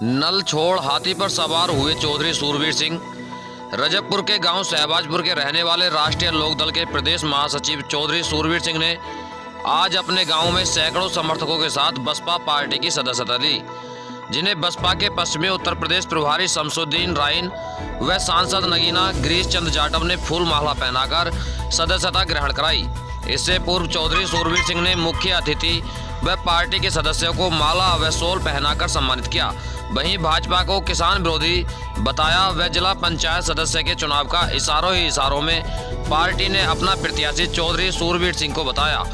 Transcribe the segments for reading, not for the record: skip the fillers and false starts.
नल छोड़ हाथी पर सवार हुए चौधरी सूरवीर सिंह। रजबपुर के गांव सहबाजपुर के रहने वाले राष्ट्रीय लोकदल के प्रदेश महासचिव चौधरी सूरवीर सिंह ने आज अपने गांव में सैकड़ों समर्थकों के साथ बसपा पार्टी की सदस्यता ली, जिन्हें बसपा के पश्चिमी उत्तर प्रदेश प्रभारी शमसुद्दीन राइन व सांसद नगीना गिरीश चंद जाटव ने फूल माला पहनाकर सदस्यता ग्रहण कराई। इससे पूर्व चौधरी सूरवीर सिंह ने मुख्य अतिथि व पार्टी के सदस्यों को माला व शॉल पहनाकर सम्मानित किया। वहीं भाजपा को किसान विरोधी बताया व जिला पंचायत सदस्य के चुनाव का इशारों ही इशारों में पार्टी ने अपना प्रत्याशी चौधरी सूरवीर सिंह को बताया।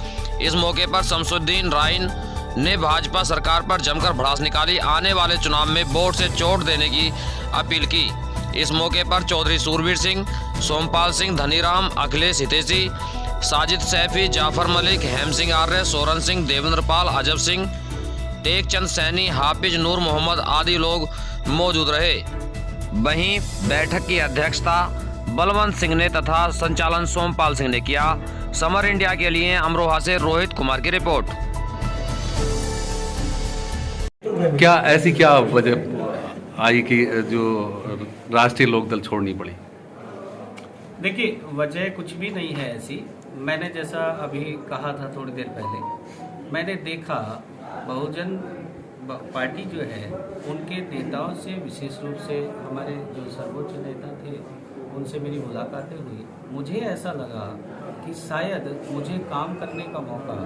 इस मौके पर शमसुद्दीन राइन ने भाजपा सरकार पर जमकर भड़ास निकाली, आने वाले चुनाव में वोट से चोट देने की अपील की। इस मौके पर चौधरी सूरवीर सिंह, सोमपाल सिंह, धनीराम, अखिलेश हितेशी, साजिद सैफी, जाफर मलिक, हेम सिंह आर्य, सोरन सिंह, देवेंद्र पाल, अजब सिंह, टेकचंद सैनी, हाफिज नूर मोहम्मद आदि लोग मौजूद रहे। वहीं बैठक की अध्यक्षता बलवंत सिंह ने तथा संचालन सोमपाल सिंह ने किया। समर इंडिया के लिए अमरोहा से रोहित कुमार की रिपोर्ट। क्या ऐसी क्या वजह आई कि जो राष्ट्रीय लोकदल छोड़नी पड़ी? देखिए, वजह कुछ भी नहीं है ऐसी। मैंने जैसा अभी कहा था थोड़ी देर पहले, मैंने देखा बहुजन पार्टी जो है उनके नेताओं से, विशेष रूप से हमारे जो सर्वोच्च नेता थे उनसे मेरी मुलाकातें हुई। मुझे ऐसा लगा कि शायद मुझे काम करने का मौका,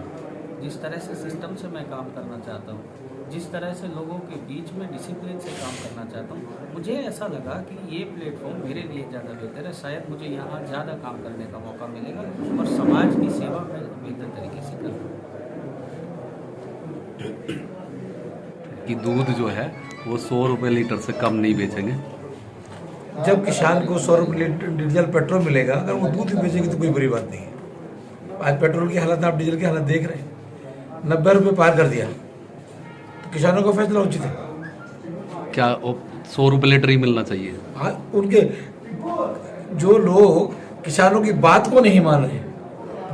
जिस तरह से सिस्टम से मैं काम करना चाहता हूँ, जिस तरह से लोगों के बीच में डिसिप्लिन से काम करना चाहता हूँ, मुझे ऐसा लगा कि ये प्लेटफॉर्म मेरे लिए ज़्यादा बेहतर है। शायद मुझे यहाँ ज़्यादा काम करने का मौका मिलेगा और समाज की सेवा मैं बेहतर तरीके से करूँगा। कि दूध जो है वो 100 रुपये लीटर से कम नहीं बेचेंगे। जब किसान को 100 रुपये डीजल पेट्रोल मिलेगा, अगर वो दूध भी बेचेगी तो कोई बुरी बात नहीं है। आज पेट्रोल की हालत, आप डीजल की हालत देख रहे हैं, 90 रुपये पार कर दिया, तो किसानों का फैसला उचित है। क्या 100 रुपये लीटर ही मिलना चाहिए? हाँ, उनके जो लोग किसानों की बात को नहीं मान रहे,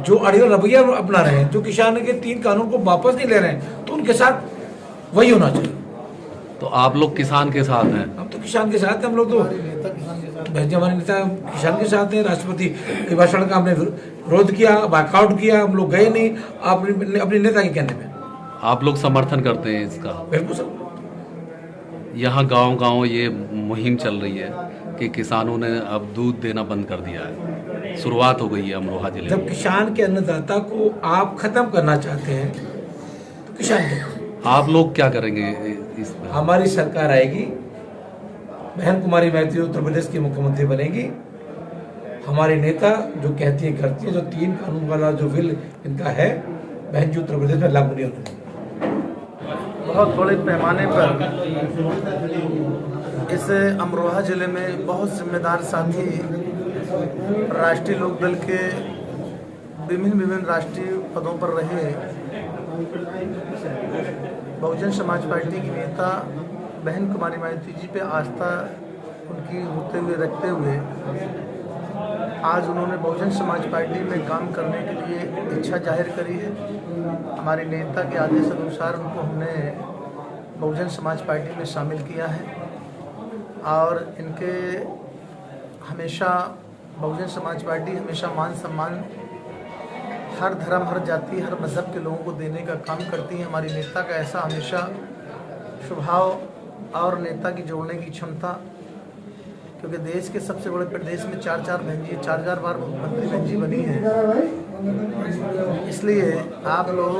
जो अड़ियल रवैया अपना रहे हैं, जो किसान के 3 कानून को वापस नहीं ले रहे हैं, तो उनके साथ वही होना चाहिए। तो आप लोग किसान के साथ हैं? हम तो किसान के साथ हैं। हम लोग तो हमारे नेता किसान के साथ हैं। राष्ट्रपति अभिभाषण का हमने विरोध किया, वॉकआउट किया, हम लोग गए नहीं अपने नेता के कहने पे। आप लोग समर्थन करते हैं इसका? बिल्कुल सर। यहाँ गांव-गांव ये मुहिम चल रही है कि किसानों ने अब दूध देना बंद कर दिया है, शुरुआत हो गई है अमरोहा जिले में। जब किसान के अन्नदाता को आप खत्म करना चाहते हैं तो किसान के आप लोग क्या करेंगे इस पर? हमारी सरकार आएगी, बहन कुमारी मैत्री उत्तर प्रदेश की मुख्यमंत्री बनेगी। हमारे नेता जो कहती है करती है। जो 3 कानून वाला जो बिल इनका है, बहन जी उत्तर प्रदेश में लागू नहीं होता। बहुत बड़े पैमाने पर इस अमरोहा जिले में बहुत जिम्मेदार साथी राष्ट्रीय लोकदल के विभिन्न राष्ट्रीय पदों पर रहे बहुजन समाज पार्टी की नेता बहन कुमारी मैत्री जी पे आस्था उनकी होते हुए रखते हुए आज उन्होंने बहुजन समाज पार्टी में काम करने के लिए इच्छा जाहिर करी है। हमारे नेता के आदेश अनुसार उनको हमने बहुजन समाज पार्टी में शामिल किया है और इनके हमेशा बहुजन समाज पार्टी हमेशा मान सम्मान हर धर्म, हर जाति, हर मज़हब के लोगों को देने का काम करती है। हमारी नेता का ऐसा हमेशा स्वभाव और नेता की जोड़ने की क्षमता, क्योंकि देश के सबसे बड़े प्रदेश में 4-4 बार मुख्यमंत्री बहन जी बनी है। इसलिए आप लोग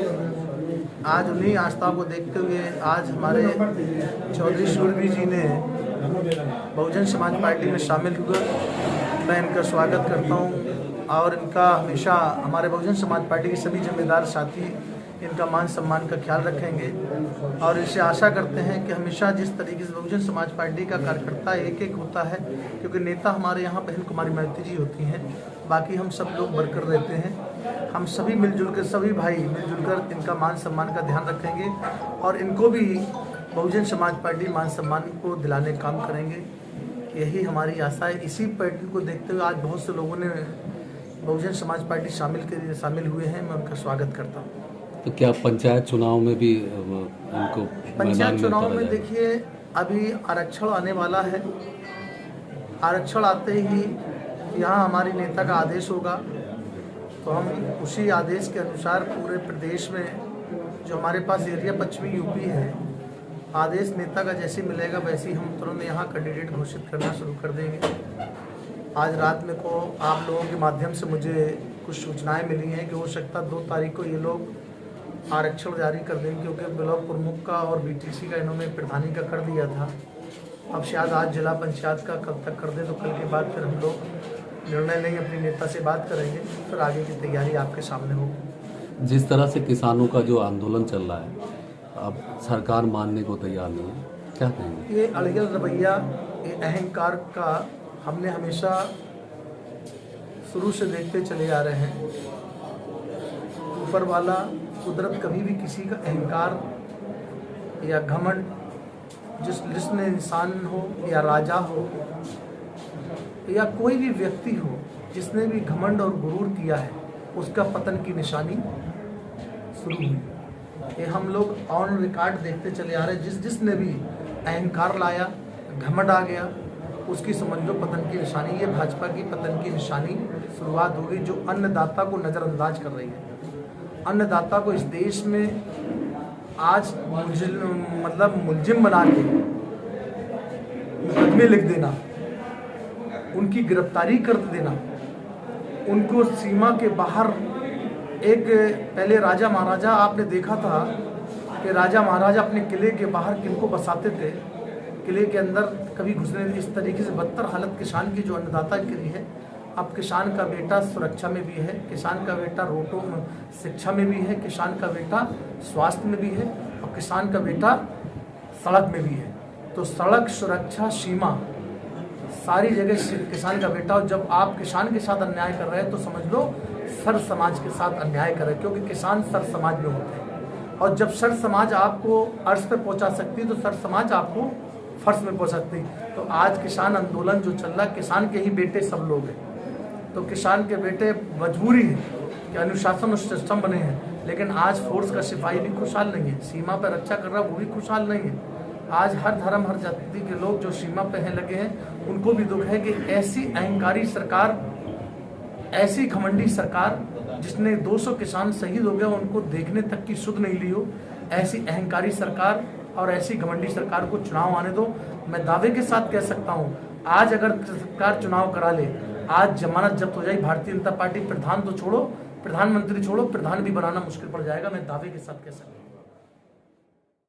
आज उन्हीं आस्थाओं को देखते हुए आज हमारे चौधरी सूरवीर जी ने बहुजन समाज पार्टी में शामिल हुए। मैं इनका स्वागत करता हूँ और इनका हमेशा हमारे बहुजन समाज पार्टी के सभी जिम्मेदार साथी इनका मान सम्मान का ख्याल रखेंगे और इससे आशा करते हैं कि हमेशा जिस तरीके से बहुजन समाज पार्टी का कार्यकर्ता एक होता है, क्योंकि नेता हमारे यहाँ बहन कुमारी मैत्री जी होती हैं, बाकी हम सब लोग वर्कर रहते हैं, हम सभी मिलजुल कर, सभी भाई मिलजुल कर इनका मान सम्मान का ध्यान रखेंगे और इनको भी बहुजन समाज पार्टी मान सम्मान को दिलाने का काम करेंगे। यही हमारी आशा है। इसी पैटर्न को देखते हुए आज बहुत से लोगों ने बहुजन समाज पार्टी शामिल हुए हैं। मैं उनका स्वागत करता हूँ। तो क्या पंचायत चुनाव में भी उनको पंचायत चुनाव में देखिए अभी आरक्षण आने वाला है। आरक्षण आते ही यहाँ हमारी नेता का आदेश होगा, तो हम उसी आदेश के अनुसार पूरे प्रदेश में जो हमारे पास एरिया पश्चिमी यूपी है, आदेश नेता का जैसे मिलेगा वैसे ही हम तुरंत यहाँ कैंडिडेट घोषित करना शुरू कर देंगे। आज रात में को आप लोगों के माध्यम से मुझे कुछ सूचनाएं मिली हैं कि हो सकता 2 तारीख को ये लोग आरक्षण जारी कर देंगे, क्योंकि ब्लॉक प्रमुख का और बीटीसी का इन्होंने प्रधानी का कर दिया था। अब शायद आज जिला पंचायत का कब तक कर दे, तो कल के बाद फिर हम लोग निर्णय लेंगे, अपनी नेता से बात करेंगे, फिर आगे की तैयारी आपके सामने होगी। जिस तरह से किसानों का जो आंदोलन चल रहा है, अब सरकार मानने को तैयार नहीं है, क्या कहेंगे? ये अड़ियल रवैया, ये अहंकार का हमने हमेशा शुरू से देखते चले आ रहे हैं। ऊपर वाला कुदरत कभी भी किसी का अहंकार या घमंड, जिसने इंसान हो या राजा हो या कोई भी व्यक्ति हो, जिसने भी घमंड और गुरूर किया है, उसका पतन की निशानी शुरू हुई। ये हम लोग ऑन रिकॉर्ड देखते चले आ रहे हैं। जिसने भी अहंकार लाया, घमंड आ गया, उसकी समझ लो पतन की निशानी। ये भाजपा की पतन की निशानी शुरुआत हो गई, जो अन्नदाता को नज़रअंदाज कर रही है। अन्नदाता को इस देश में आज मुलजिम बना के मुकदमे लिख देना, उनकी गिरफ्तारी कर देना, उनको सीमा के बाहर एक पहले राजा महाराजा आपने देखा था कि राजा महाराजा अपने किले के बाहर किनको बसाते थे, किले के अंदर कभी घुसने। इस तरीके से बदतर हालत किसान की जो अन्नदाता की रही है। अब किसान का बेटा सुरक्षा में भी है, किसान का बेटा रोटो शिक्षा में भी है, किसान का बेटा स्वास्थ्य में भी है, और किसान का बेटा सड़क में भी है। तो सड़क, सुरक्षा, सीमा, सारी जगह किसान का बेटा। और जब आप किसान के साथ अन्याय कर रहे हैं तो समझ लो सर समाज के साथ अन्याय कर रहे हैं, क्योंकि किसान सर समाज में होते हैं। और जब सर समाज आपको अर्श पे पहुंचा सकती है, तो सर समाज आपको फर्श में पहुंच सकती है। तो आज किसान आंदोलन जो चल रहा है, किसान के ही बेटे सब लोग हैं। तो किसान के बेटे मजबूरी है कि अनुशासन और सिस्टम बने हैं, लेकिन आज फोर्स का सिपाही भी खुशहाल नहीं है, सीमा पर रक्षा कर रहा वो भी खुशहाल नहीं है। आज हर धर्म, हर जाति के लोग जो सीमा पे हैं लगे हैं, उनको भी दुख है कि ऐसी अहंकारी सरकार, ऐसी घमंडी सरकार, जिसने 200 किसान शहीद हो गया, उनको देखने तक की सुध नहीं ली हो, ऐसी अहंकारी सरकार और ऐसी घमंडी सरकार को चुनाव आने दो। मैं दावे के साथ कह सकता हूँ, आज अगर सरकार चुनाव करा ले, आज जमानत जब्त हो जाए भारतीय जनता पार्टी। प्रधान तो छोड़ो, प्रधानमंत्री छोड़ो, प्रधान भी बनाना मुश्किल पड़ जाएगा, मैं दावे के साथ कह सकता हूँ।